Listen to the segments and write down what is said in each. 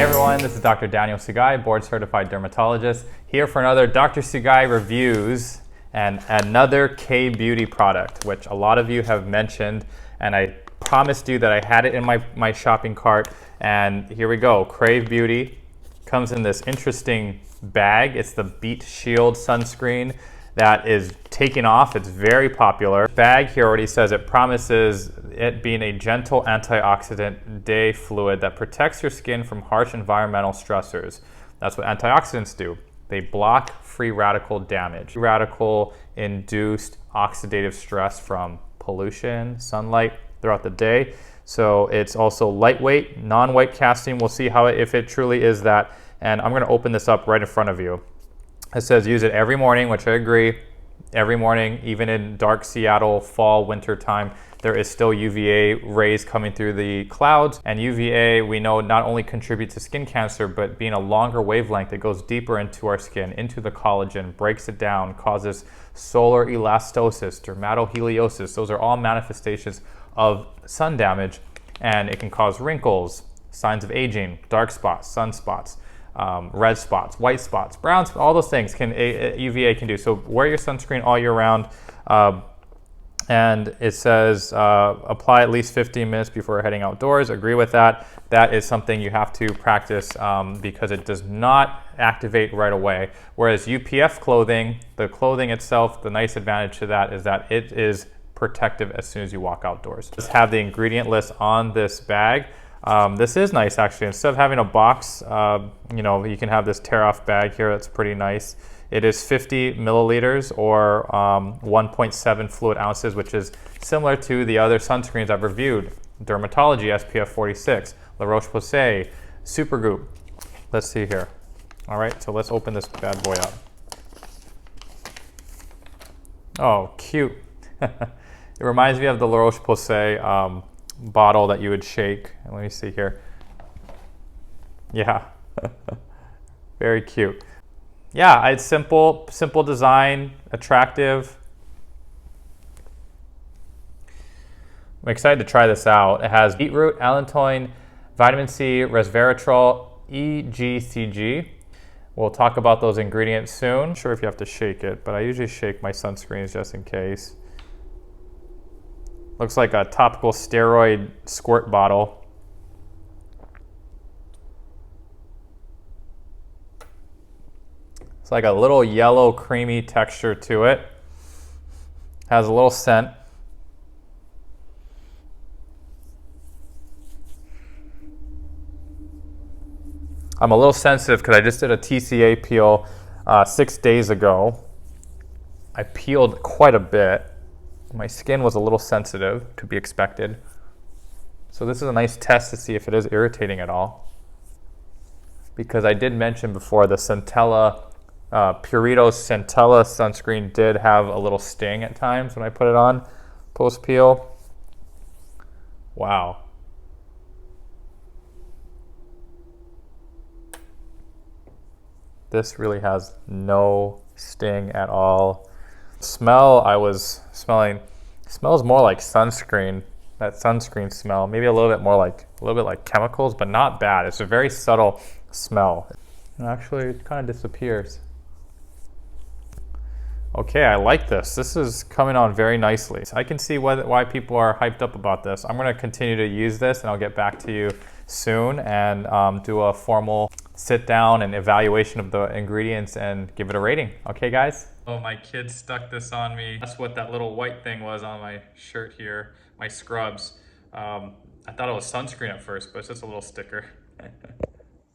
Hey everyone, this is Dr. Daniel Sugai, board certified dermatologist, here for another Dr. Sugai reviews and another Krave Beauty product, which a lot of you have mentioned, and I promised you that I had it in my shopping cart, and here we go. Krave Beauty comes in this interesting bag. It's the Beet Shield sunscreen that is taking off. It's very popular. The bag here already says it promises it being a gentle antioxidant day fluid that protects your skin from harsh environmental stressors. That's what antioxidants do. They block free radical damage. Radical induced oxidative stress from pollution, sunlight throughout the day. So it's also lightweight, non-white casting. We'll see if it truly is that. And I'm gonna open this up right in front of you. It says use it every morning, which I agree. Every morning, even in dark Seattle, fall, winter time, there is still UVA rays coming through the clouds. And UVA, we know, not only contributes to skin cancer, but being a longer wavelength, it goes deeper into our skin, into the collagen, breaks it down, causes solar elastosis, dermatoheliosis. Those are all manifestations of sun damage, and it can cause wrinkles, signs of aging, dark spots, sunspots. Red spots, white spots, brown spots, all those things UVA can do. So wear your sunscreen all year round. And it says apply at least 15 minutes before heading outdoors. Agree with that. That is something you have to practice because it does not activate right away. Whereas UPF clothing, the clothing itself, the nice advantage to that is that it is protective as soon as you walk outdoors. Just have the ingredient list on this bag. This is nice actually. Instead of having a box, you can have this tear-off bag here. That's pretty nice. It is 50 milliliters or 1.7 fluid ounces, which is similar to the other sunscreens I've reviewed. Dermatology SPF 46, La Roche-Posay, Supergoop. Let's see here. All right, so let's open this bad boy up. Oh, cute. It reminds me of the La Roche-Posay bottle that you would shake. Let me see here. Yeah, very cute. Yeah, it's simple design, attractive. I'm excited to try this out. It has beetroot, allantoin, vitamin C, resveratrol, EGCG. We'll talk about those ingredients soon. I'm sure if you have to shake it, but I usually shake my sunscreens just in case. Looks like a topical steroid squirt bottle. It's like a little yellow creamy texture to it. Has a little scent. I'm a little sensitive because I just did a TCA peel 6 days ago. I peeled quite a bit. My skin was a little sensitive, to be expected. So this is a nice test to see if it is irritating at all. Because I did mention before the Centella, Purito's Centella sunscreen did have a little sting at times when I put it on post-peel. Wow. This really has no sting at all. Smell, I was smelling, smells more like sunscreen, that sunscreen smell, maybe a little bit like chemicals, but not bad. It's a very subtle smell. And actually it kind of disappears. Okay, I like this. This is coming on very nicely. So I can see why people are hyped up about this. I'm gonna continue to use this and I'll get back to you soon and do a formal sit down and evaluation of the ingredients and give it a rating. Okay, guys? Oh, my kid stuck this on me. That's what that little white thing was on my shirt here, my scrubs. I thought it was sunscreen at first, but it's just a little sticker.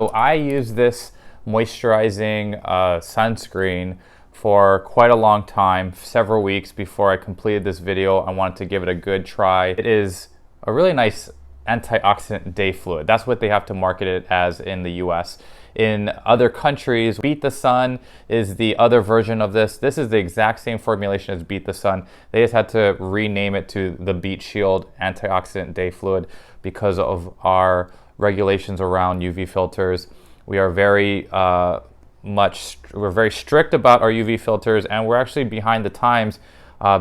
So I use this moisturizing sunscreen for quite a long time, several weeks before I completed this video. I wanted to give it a good try. It is a really nice antioxidant day fluid. That's what they have to market it as in the US. In other countries, Beet the Sun is the other version of this. This is the exact same formulation as Beet the Sun. They just had to rename it to the Beet Shield Antioxidant Day Fluid because of our regulations around UV filters. We are very we're very strict about our UV filters, and we're actually behind the times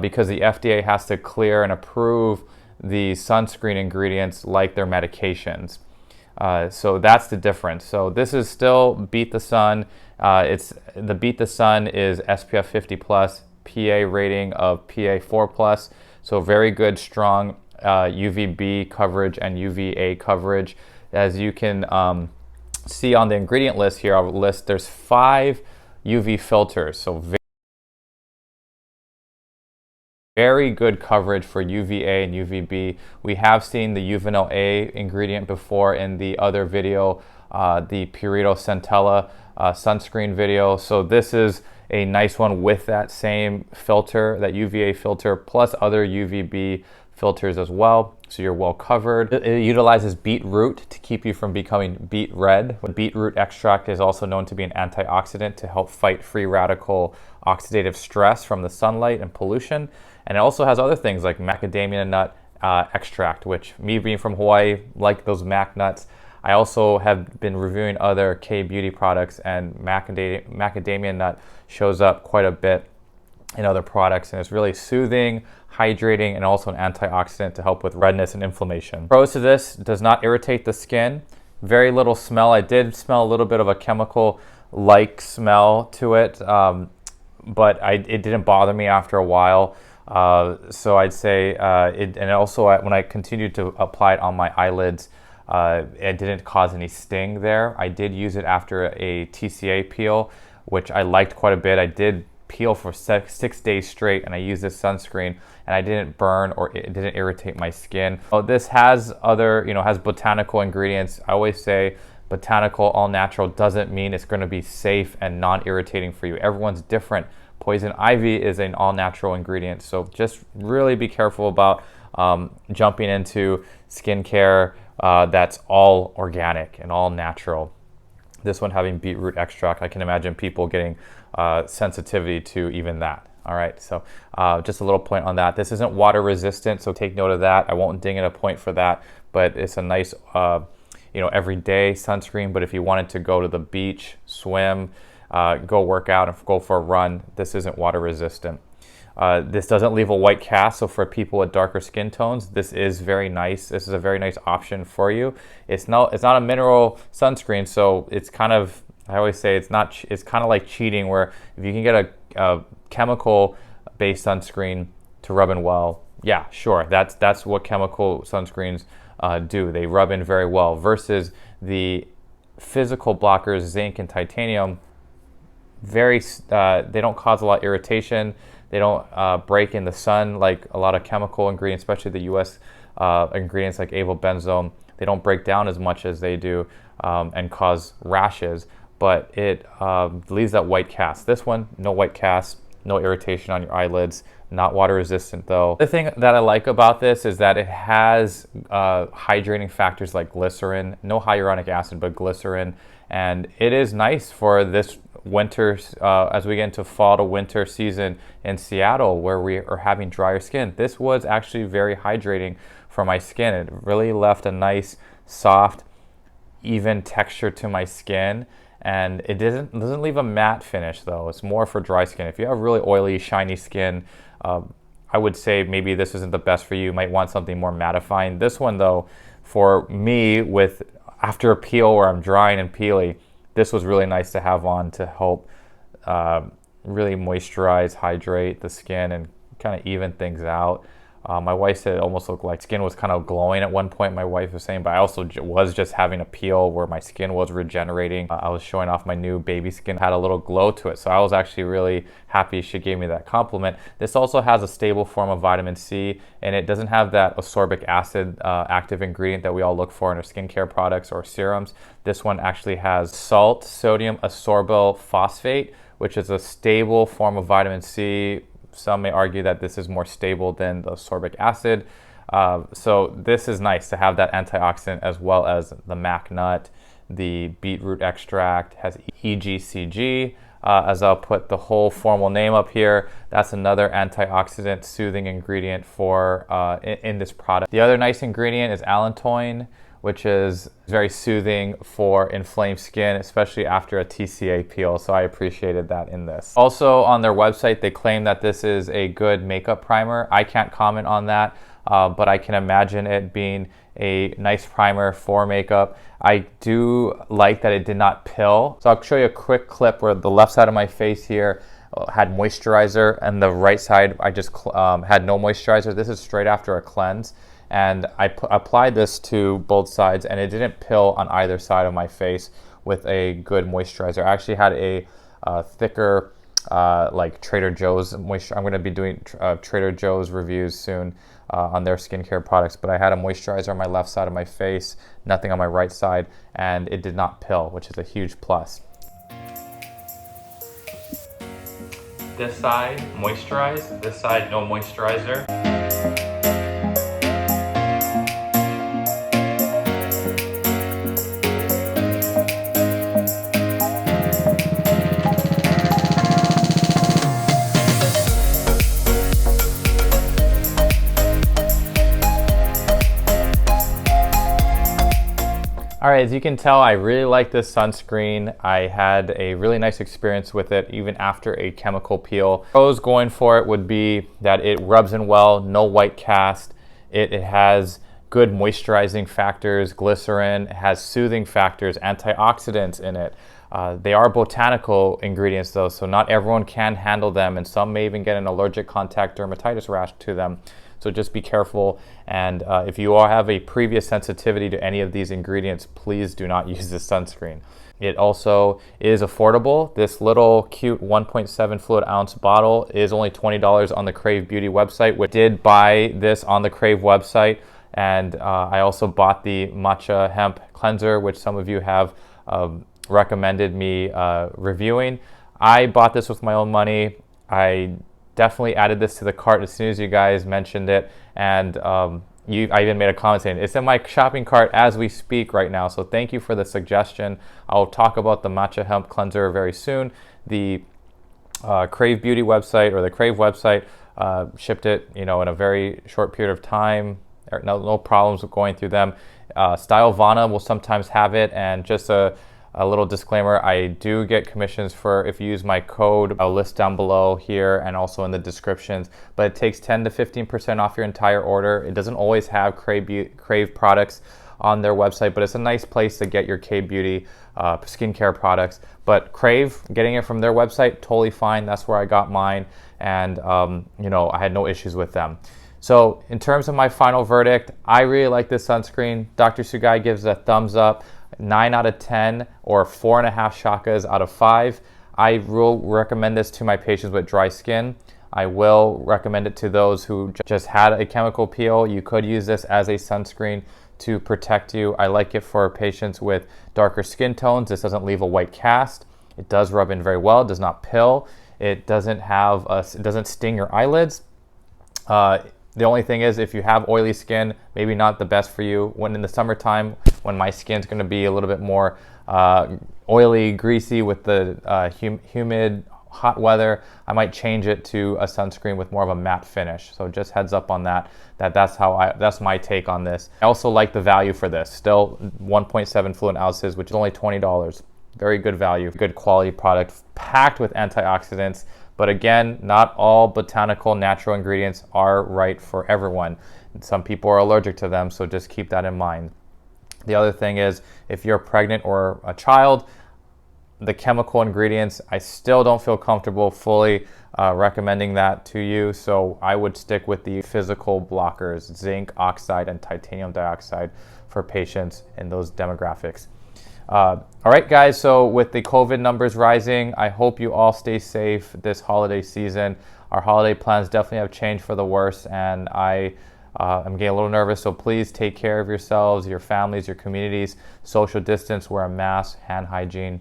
because the FDA has to clear and approve the sunscreen ingredients like their medications. So that's the difference. So this is still Beet the Sun. It's the Beet the Sun is SPF 50 plus, PA rating of PA 4 plus. So very good, strong UVB coverage and UVA coverage. As you can see on the ingredient list here, I'll list there's 5 UV filters. So very good coverage for UVA and UVB. We have seen the Uvinol A ingredient before in the other video, the Purito Centella sunscreen video. So this is a nice one with that same filter, that UVA filter, plus other UVB filters as well. So you're well covered. It utilizes beetroot to keep you from becoming beet red. Beetroot extract is also known to be an antioxidant to help fight free radical oxidative stress from the sunlight and pollution. And it also has other things like macadamia nut extract, which, me being from Hawaii, like those mac nuts. I also have been reviewing other Krave Beauty products, and macadamia nut shows up quite a bit in other products, and it's really soothing, hydrating, and also an antioxidant to help with redness and inflammation. Pros to this: does not irritate the skin, very little smell. I did smell a little bit of a chemical-like smell to it, but it didn't bother me after a while. So I'd say, and also when I continued to apply it on my eyelids, it didn't cause any sting there. I did use it after a TCA peel, which I liked quite a bit. I did peel for 6 days straight, and I used this sunscreen, and I didn't burn or it didn't irritate my skin. This has other, has botanical ingredients. I always say botanical, all natural doesn't mean it's going to be safe and non-irritating for you. Everyone's different. Poison ivy is an all-natural ingredient, so just really be careful about jumping into skincare that's all organic and all natural. This one having beetroot extract, I can imagine people getting sensitivity to even that. All right, so just a little point on that. This isn't water resistant, so take note of that. I won't ding at a point for that, but it's a nice everyday sunscreen. But if you wanted to go to the beach, swim, go work out, and go for a run, this isn't water resistant. This doesn't leave a white cast, so for people with darker skin tones, this is very nice. This is a very nice option for you. It's not a mineral sunscreen, so it's kind of, I always say it's kind of like cheating, where if you can get a chemical-based sunscreen to rub in well, yeah, sure, that's what chemical sunscreens do. They rub in very well, versus the physical blockers, zinc and titanium. They don't cause a lot of irritation. They don't break in the sun like a lot of chemical ingredients, especially the US ingredients like avobenzone. They don't break down as much as they do and cause rashes, but it leaves that white cast. This one, no white cast, no irritation on your eyelids, not water resistant though. The thing that I like about this is that it has hydrating factors like glycerin, no hyaluronic acid, but glycerin, and it is nice for this winter, as we get into fall to winter season in Seattle, where we are having drier skin. This was actually very hydrating for my skin. It really left a nice, soft, even texture to my skin, and it doesn't leave a matte finish though. It's more for dry skin. If you have really oily, shiny skin, I would say maybe this isn't the best for you. You might want something more mattifying. This one though, for me, after a peel where I'm drying and peely, this was really nice to have on to help really moisturize, hydrate the skin, and kind of even things out. My wife said it almost looked like skin was kind of glowing at one point, my wife was saying, but I also was just having a peel where my skin was regenerating. I was showing off my new baby skin, had a little glow to it. So I was actually really happy she gave me that compliment. This also has a stable form of vitamin C, and it doesn't have that ascorbic acid active ingredient that we all look for in our skincare products or serums. This one actually has salt, sodium ascorbyl phosphate, which is a stable form of vitamin C. Some may argue that this is more stable than the ascorbic acid. So this is nice to have that antioxidant, as well as the mac nut, the beetroot extract, has EGCG, as I'll put the whole formal name up here. That's another antioxidant soothing ingredient for in this product. The other nice ingredient is allantoin, which is very soothing for inflamed skin, especially after a TCA peel. So I appreciated that in this. Also on their website, they claim that this is a good makeup primer. I can't comment on that, but I can imagine it being a nice primer for makeup. I do like that it did not pill. So I'll show you a quick clip where the left side of my face here had moisturizer and the right side I just had no moisturizer. This is straight after a cleanse, and I applied this to both sides and it didn't pill on either side of my face with a good moisturizer. I actually had a thicker like Trader Joe's moisturizer. I'm going to be doing Trader Joe's reviews soon on their skincare products, but I had a moisturizer on my left side of my face, nothing on my right side, and it did not pill, which is a huge plus. This side moisturized, this side no moisturizer. All right, as you can tell, I really like this sunscreen. I had a really nice experience with it even after a chemical peel. Pros going for it would be that it rubs in well, no white cast. It has good moisturizing factors, glycerin, it has soothing factors, antioxidants in it. They are botanical ingredients though, so not everyone can handle them, and some may even get an allergic contact dermatitis rash to them. So just be careful, and if you all have a previous sensitivity to any of these ingredients, please do not use this sunscreen. It also is affordable. This little cute 1.7 fluid ounce bottle is only $20 on the Krave Beauty website. We did buy this on the Krave website, and I also bought the matcha hemp cleanser, which some of you have recommended me reviewing. I bought this with my own money. I definitely added this to the cart as soon as you guys mentioned it, and I even made a comment saying it's in my shopping cart as we speak right now, so thank you for the suggestion. I'll talk about the matcha hemp cleanser very soon. The Krave Beauty website, or the Krave website, shipped it in a very short period of time. No problems with going through them. Style Vana will sometimes have it, and just a little disclaimer, I do get commissions for if you use my code. I'll list down below here and also in the descriptions, but it takes 10 to 15% off your entire order. It doesn't always have Krave products on their website, but it's a nice place to get your K-Beauty skincare products. But Krave, getting it from their website, totally fine. That's where I got mine, and I had no issues with them. So in terms of my final verdict, I really like this sunscreen. Dr. Sugai gives a thumbs up. 9 out of 10 or 4.5 shakas out of 5. I will recommend this to my patients with dry skin. I will recommend it to those who just had a chemical peel. You could use this as a sunscreen to protect you. I like it for patients with darker skin tones. This doesn't leave a white cast. It does rub in very well. It does not pill. It doesn't sting your eyelids. The only thing is, if you have oily skin, maybe not the best for you. When in the summertime, when my skin's going to be a little bit more oily, greasy with the humid, hot weather, I might change it to a sunscreen with more of a matte finish. So just heads up on that. That's my take on this. I also like the value for this. Still 1.7 fluid ounces, which is only $20. Very good value, good quality product, packed with antioxidants. But again, not all botanical natural ingredients are right for everyone. Some people are allergic to them, so just keep that in mind. The other thing is, if you're pregnant or a child, the chemical ingredients, I still don't feel comfortable fully recommending that to you. So I would stick with the physical blockers, zinc oxide and titanium dioxide, for patients in those demographics. All right, guys, so with the COVID numbers rising, I hope you all stay safe this holiday season. Our holiday plans definitely have changed for the worse, and I'm getting a little nervous, so please take care of yourselves, your families, your communities, social distance, wear a mask, hand hygiene.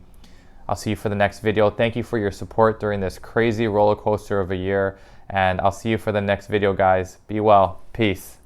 I'll see you for the next video. Thank you for your support during this crazy roller coaster of a year, and I'll see you for the next video, guys. Be well. Peace.